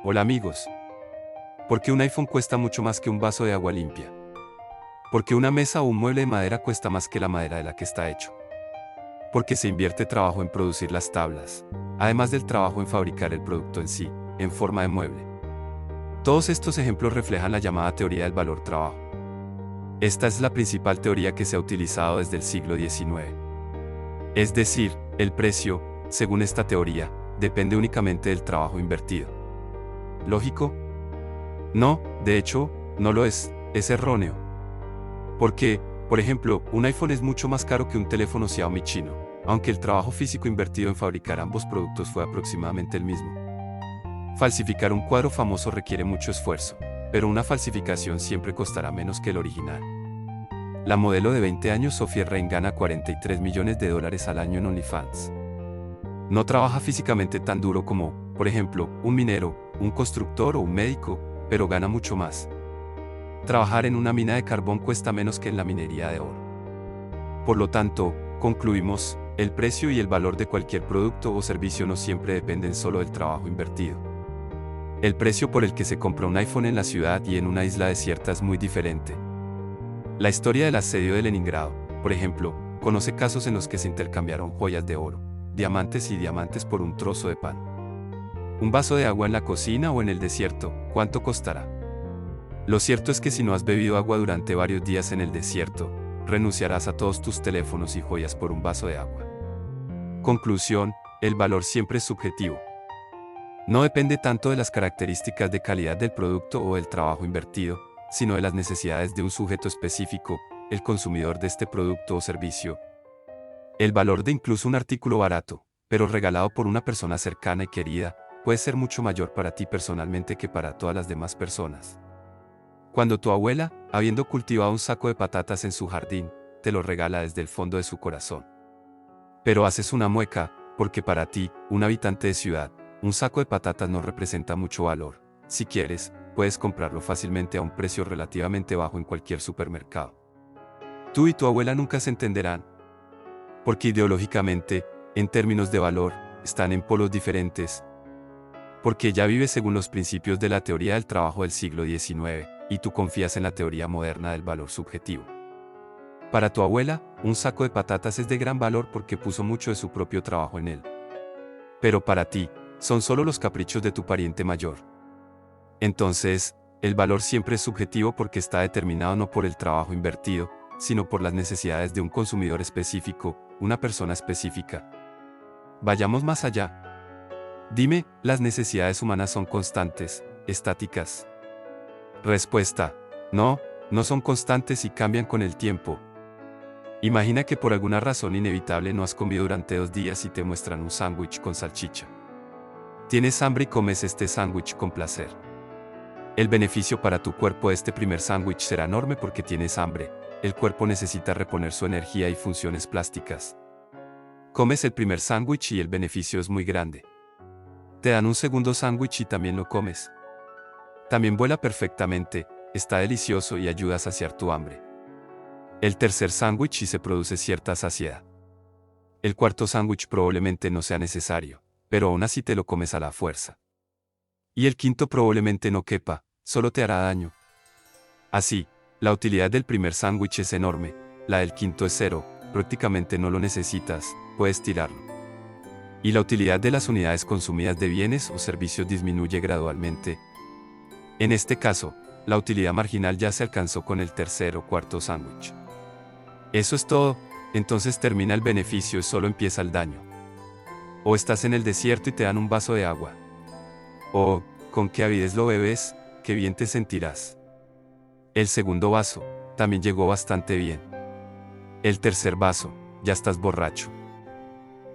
Hola amigos. ¿Por qué un iPhone cuesta mucho más que un vaso de agua limpia? ¿Por qué una mesa o un mueble de madera cuesta más que la madera de la que está hecho? Porque se invierte trabajo en producir las tablas, además del trabajo en fabricar el producto en sí, en forma de mueble. Todos estos ejemplos reflejan la llamada teoría del valor-trabajo. Esta es la principal teoría que se ha utilizado desde el siglo XIX. Es decir, el precio, según esta teoría, depende únicamente del trabajo invertido. ¿Lógico? No, de hecho, no lo es erróneo. Porque, por ejemplo, un iPhone es mucho más caro que un teléfono Xiaomi chino, aunque el trabajo físico invertido en fabricar ambos productos fue aproximadamente el mismo. Falsificar un cuadro famoso requiere mucho esfuerzo, pero una falsificación siempre costará menos que el original. La modelo de 20 años Sophie Rain gana $43 millones al año en OnlyFans. No trabaja físicamente tan duro como, por ejemplo, un minero, un constructor o un médico, pero gana mucho más. Trabajar en una mina de carbón cuesta menos que en la minería de oro. Por lo tanto, concluimos, el precio y el valor de cualquier producto o servicio no siempre dependen solo del trabajo invertido. El precio por el que se compra un iPhone en la ciudad y en una isla desierta es muy diferente. La historia del asedio de Leningrado, por ejemplo, conoce casos en los que se intercambiaron joyas de oro, diamantes y diamantes por un trozo de pan. Un vaso de agua en la cocina o en el desierto, ¿cuánto costará? Lo cierto es que si no has bebido agua durante varios días en el desierto, renunciarás a todos tus teléfonos y joyas por un vaso de agua. Conclusión, el valor siempre es subjetivo. No depende tanto de las características de calidad del producto o del trabajo invertido, sino de las necesidades de un sujeto específico, el consumidor de este producto o servicio. El valor de incluso un artículo barato, pero regalado por una persona cercana y querida, puede ser mucho mayor para ti personalmente que para todas las demás personas. Cuando tu abuela, habiendo cultivado un saco de patatas en su jardín, te lo regala desde el fondo de su corazón. Pero haces una mueca, porque para ti, un habitante de ciudad, un saco de patatas no representa mucho valor. Si quieres, puedes comprarlo fácilmente a un precio relativamente bajo en cualquier supermercado. Tú y tu abuela nunca se entenderán. Porque ideológicamente, en términos de valor, están en polos diferentes. Porque ella vive según los principios de la teoría del trabajo del siglo XIX, y tú confías en la teoría moderna del valor subjetivo. Para tu abuela, un saco de patatas es de gran valor porque puso mucho de su propio trabajo en él. Pero para ti, son solo los caprichos de tu pariente mayor. Entonces, el valor siempre es subjetivo porque está determinado no por el trabajo invertido, sino por las necesidades de un consumidor específico, una persona específica. Vayamos más allá. Dime, ¿las necesidades humanas son constantes, estáticas? Respuesta: no, no son constantes y cambian con el tiempo. Imagina que por alguna razón inevitable no has comido durante 2 días y te muestran un sándwich con salchicha. Tienes hambre y comes este sándwich con placer. El beneficio para tu cuerpo de este primer sándwich será enorme porque tienes hambre. El cuerpo necesita reponer su energía y funciones plásticas. Comes el primer sándwich y el beneficio es muy grande. Te dan un segundo sándwich y también lo comes. También vuela perfectamente, está delicioso y ayuda a saciar tu hambre. El tercer sándwich y se produce cierta saciedad. El cuarto sándwich probablemente no sea necesario, pero aún así te lo comes a la fuerza. Y el quinto probablemente no quepa, solo te hará daño. Así, la utilidad del primer sándwich es enorme, la del quinto es cero, prácticamente no lo necesitas, puedes tirarlo. Y la utilidad de las unidades consumidas de bienes o servicios disminuye gradualmente. En este caso, la utilidad marginal ya se alcanzó con el tercer o cuarto sándwich. Eso es todo, entonces termina el beneficio y solo empieza el daño. O estás en el desierto y te dan un vaso de agua. O, con qué avidez lo bebes, qué bien te sentirás. El segundo vaso, también llegó bastante bien. El tercer vaso, ya estás borracho.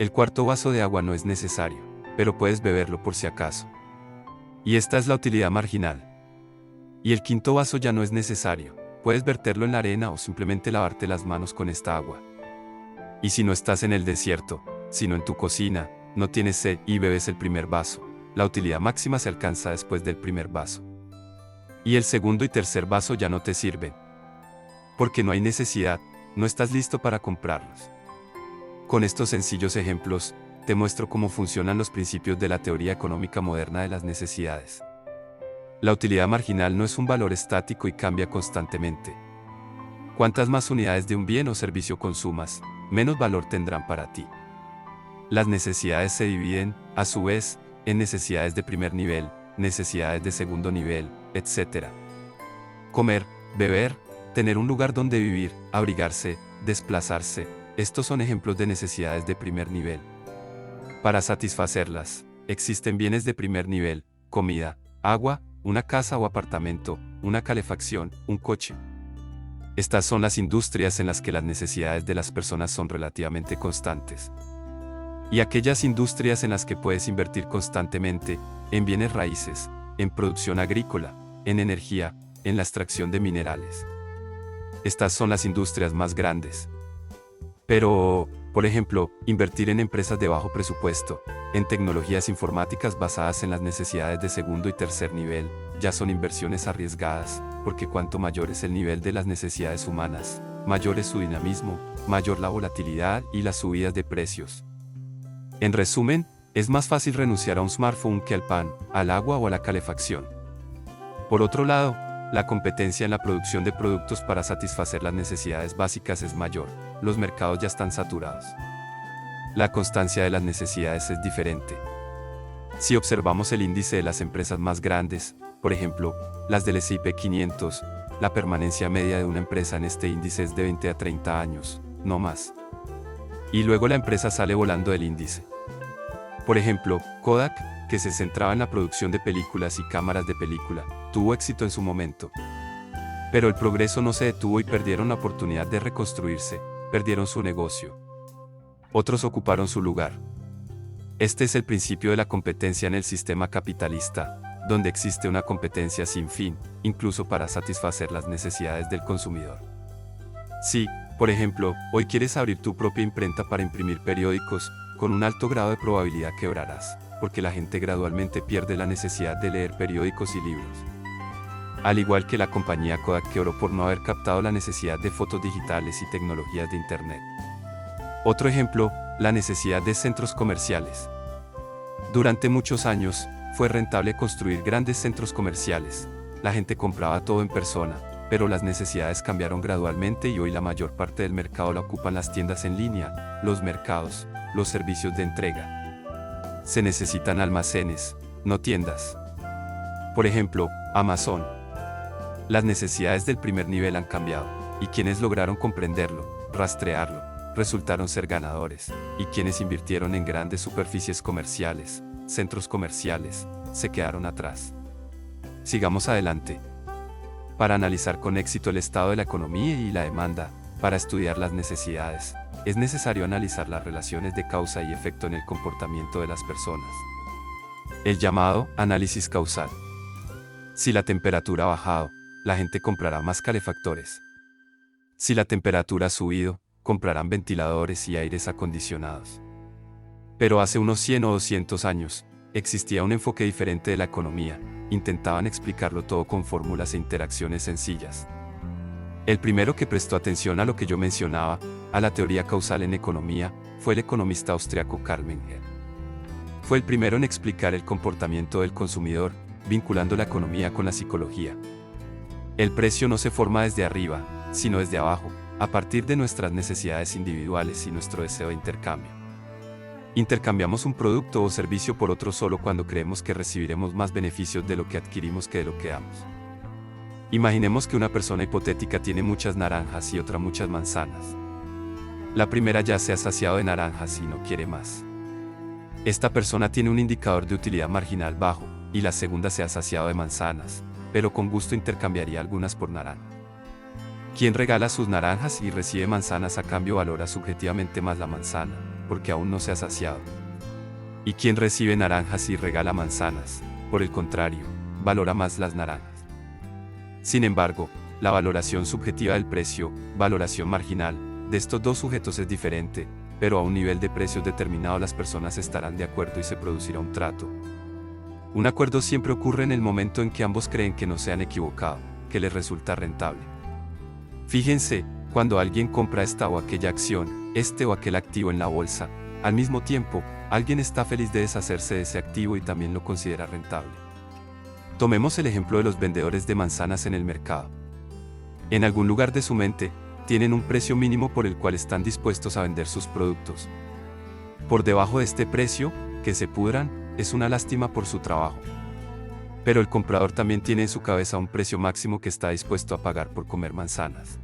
El cuarto vaso de agua no es necesario, pero puedes beberlo por si acaso. Y esta es la utilidad marginal. Y el quinto vaso ya no es necesario, puedes verterlo en la arena o simplemente lavarte las manos con esta agua. Y si no estás en el desierto, sino en tu cocina, no tienes sed y bebes el primer vaso, la utilidad máxima se alcanza después del primer vaso. Y el segundo y tercer vaso ya no te sirven. Porque no hay necesidad, no estás listo para comprarlos. Con estos sencillos ejemplos, te muestro cómo funcionan los principios de la teoría económica moderna de las necesidades. La utilidad marginal no es un valor estático y cambia constantemente. Cuantas más unidades de un bien o servicio consumas, menos valor tendrán para ti. Las necesidades se dividen, a su vez, en necesidades de primer nivel, necesidades de segundo nivel, etc. Comer, beber, tener un lugar donde vivir, abrigarse, desplazarse, estos son ejemplos de necesidades de primer nivel. Para satisfacerlas, existen bienes de primer nivel, comida, agua, una casa o apartamento, una calefacción, un coche. Estas son las industrias en las que las necesidades de las personas son relativamente constantes. Y aquellas industrias en las que puedes invertir constantemente, en bienes raíces, en producción agrícola, en energía, en la extracción de minerales. Estas son las industrias más grandes. Pero, por ejemplo, invertir en empresas de bajo presupuesto, en tecnologías informáticas basadas en las necesidades de segundo y tercer nivel, ya son inversiones arriesgadas, porque cuanto mayor es el nivel de las necesidades humanas, mayor es su dinamismo, mayor la volatilidad y las subidas de precios. En resumen, es más fácil renunciar a un smartphone que al pan, al agua o a la calefacción. Por otro lado, la competencia en la producción de productos para satisfacer las necesidades básicas es mayor, los mercados ya están saturados. La constancia de las necesidades es diferente. Si observamos el índice de las empresas más grandes, por ejemplo, las del S&P 500, la permanencia media de una empresa en este índice es de 20 a 30 años, no más. Y luego la empresa sale volando del índice. Por ejemplo, Kodak, que se centraba en la producción de películas y cámaras de película, tuvo éxito en su momento. Pero el progreso no se detuvo y perdieron la oportunidad de reconstruirse, perdieron su negocio. Otros ocuparon su lugar. Este es el principio de la competencia en el sistema capitalista, donde existe una competencia sin fin, incluso para satisfacer las necesidades del consumidor. Si, por ejemplo, hoy quieres abrir tu propia imprenta para imprimir periódicos, con un alto grado de probabilidad quebrarás, porque la gente gradualmente pierde la necesidad de leer periódicos y libros. Al igual que la compañía Kodak quebró por no haber captado la necesidad de fotos digitales y tecnologías de Internet. Otro ejemplo, la necesidad de centros comerciales. Durante muchos años, fue rentable construir grandes centros comerciales. La gente compraba todo en persona, pero las necesidades cambiaron gradualmente y hoy la mayor parte del mercado la ocupan las tiendas en línea, los mercados, los servicios de entrega. Se necesitan almacenes, no tiendas. Por ejemplo, Amazon. Las necesidades del primer nivel han cambiado, y quienes lograron comprenderlo, rastrearlo, resultaron ser ganadores, y quienes invirtieron en grandes superficies comerciales, centros comerciales, se quedaron atrás. Sigamos adelante. Para analizar con éxito el estado de la economía y la demanda, para estudiar las necesidades, es necesario analizar las relaciones de causa y efecto en el comportamiento de las personas. El llamado análisis causal. Si la temperatura ha bajado, la gente comprará más calefactores. Si la temperatura ha subido, comprarán ventiladores y aires acondicionados. Pero hace unos 100 o 200 años, existía un enfoque diferente de la economía. Intentaban explicarlo todo con fórmulas e interacciones sencillas. El primero que prestó atención a lo que yo mencionaba, a la teoría causal en economía, fue el economista austriaco Karl Menger. Fue el primero en explicar el comportamiento del consumidor, vinculando la economía con la psicología. El precio no se forma desde arriba, sino desde abajo, a partir de nuestras necesidades individuales y nuestro deseo de intercambio. Intercambiamos un producto o servicio por otro solo cuando creemos que recibiremos más beneficios de lo que adquirimos que de lo que damos. Imaginemos que una persona hipotética tiene muchas naranjas y otra muchas manzanas. La primera ya se ha saciado de naranjas y no quiere más. Esta persona tiene un indicador de utilidad marginal bajo, y la segunda se ha saciado de manzanas, pero con gusto intercambiaría algunas por naranjas. Quien regala sus naranjas y recibe manzanas a cambio valora subjetivamente más la manzana, porque aún no se ha saciado. Y quien recibe naranjas y regala manzanas, por el contrario, valora más las naranjas. Sin embargo, la valoración subjetiva del precio, valoración marginal, de estos dos sujetos es diferente, pero a un nivel de precios determinado las personas estarán de acuerdo y se producirá un trato. Un acuerdo siempre ocurre en el momento en que ambos creen que no se han equivocado, que les resulta rentable. Fíjense, cuando alguien compra esta o aquella acción, este o aquel activo en la bolsa, al mismo tiempo, alguien está feliz de deshacerse de ese activo y también lo considera rentable. Tomemos el ejemplo de los vendedores de manzanas en el mercado. En algún lugar de su mente, tienen un precio mínimo por el cual están dispuestos a vender sus productos. Por debajo de este precio, que se pudran, es una lástima por su trabajo. Pero el comprador también tiene en su cabeza un precio máximo que está dispuesto a pagar por comer manzanas.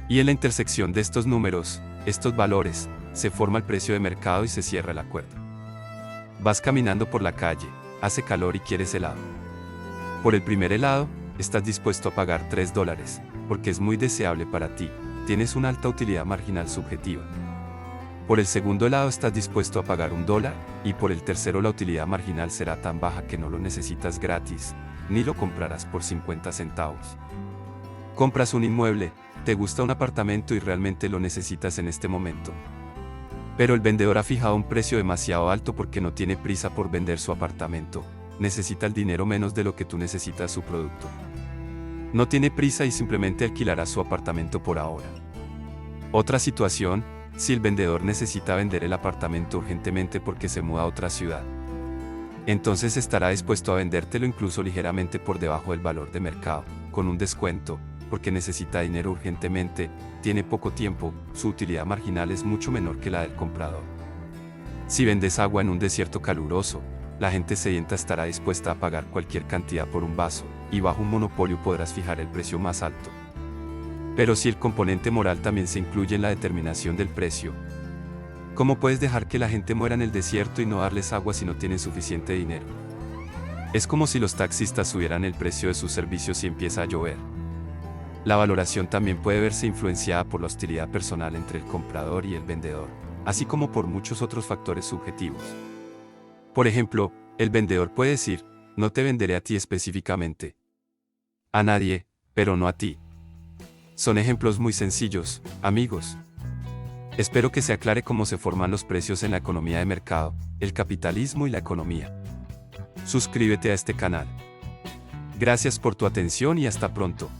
Y en la intersección de estos números, estos valores, se forma el precio de mercado y se cierra el acuerdo. Vas caminando por la calle, hace calor y quieres helado. Por el primer helado, estás dispuesto a pagar $3, porque es muy deseable para ti, tienes una alta utilidad marginal subjetiva. Por el segundo helado estás dispuesto a pagar $1, y por el tercero la utilidad marginal será tan baja que no lo necesitas gratis, ni lo comprarás por 50 centavos. Compras un inmueble, te gusta un apartamento y realmente lo necesitas en este momento. Pero el vendedor ha fijado un precio demasiado alto porque no tiene prisa por vender su apartamento, necesita el dinero menos de lo que tú necesitas su producto. No tiene prisa y simplemente alquilará su apartamento por ahora. Otra situación, si el vendedor necesita vender el apartamento urgentemente porque se muda a otra ciudad, entonces estará dispuesto a vendértelo incluso ligeramente por debajo del valor de mercado, con un descuento, porque necesita dinero urgentemente, tiene poco tiempo, su utilidad marginal es mucho menor que la del comprador. Si vendes agua en un desierto caluroso, la gente sedienta estará dispuesta a pagar cualquier cantidad por un vaso, y bajo un monopolio podrás fijar el precio más alto. Pero si el componente moral también se incluye en la determinación del precio, ¿cómo puedes dejar que la gente muera en el desierto y no darles agua si no tienen suficiente dinero? Es como si los taxistas subieran el precio de sus servicios si empieza a llover. La valoración también puede verse influenciada por la hostilidad personal entre el comprador y el vendedor, así como por muchos otros factores subjetivos. Por ejemplo, el vendedor puede decir, no te venderé a ti específicamente. A nadie, pero no a ti. Son ejemplos muy sencillos, amigos. Espero que se aclare cómo se forman los precios en la economía de mercado, el capitalismo y la economía. Suscríbete a este canal. Gracias por tu atención y hasta pronto.